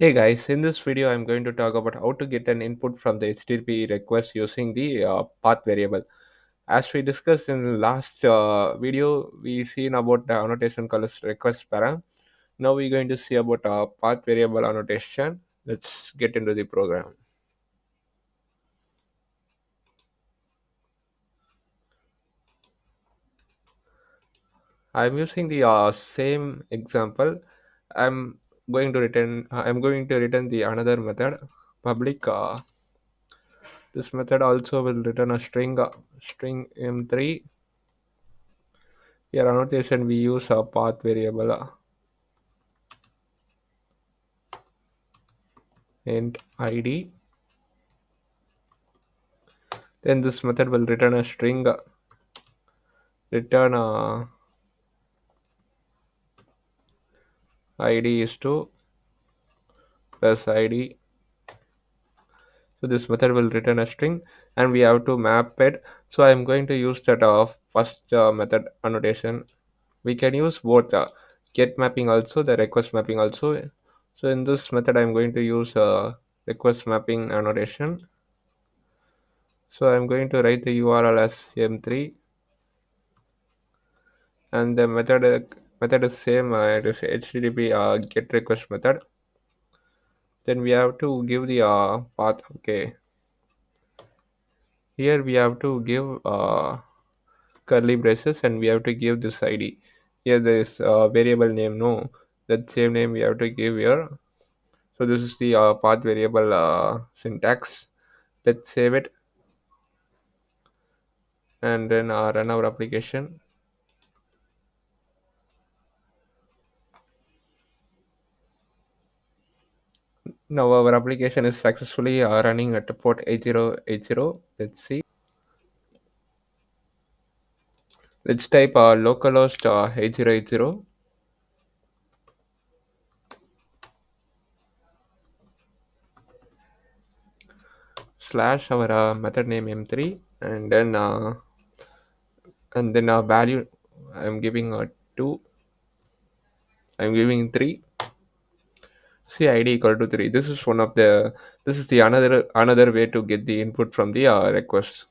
Hey guys, in this video I'm going to talk about how to get an input from the HTTP request using the path variable. As we discussed in the last video, we seen about the annotation called as request param. Now we're going to see about path variable annotation. Let's get into the program. I'm using the same example. I'm I'm going to return the another method public. This method also will return a string m3. Here annotation we use a path variable int id. Then this method will return a string return id is to plus id. So this method will return a string and we have to map it. So I'm going to use that first method annotation. We can use both get mapping also the request mapping also. So in this method I'm going to use request mapping annotation. So I'm going to write the URL as m3 and the method is same. It is HTTP get request method. Then we have to give the path. Okay, here we have to give curly braces and we have to give this ID. Here there is variable name. No, that same name we have to give here. So this is the path variable syntax. Let's save it and then run our application. Now our application is successfully running at port 8080. Let's see. Let's type localhost 8080 slash our method name m3 and then a value. I'm giving a 2. I'm giving 3. See id equal to 3. This is the another way to get the input from the request.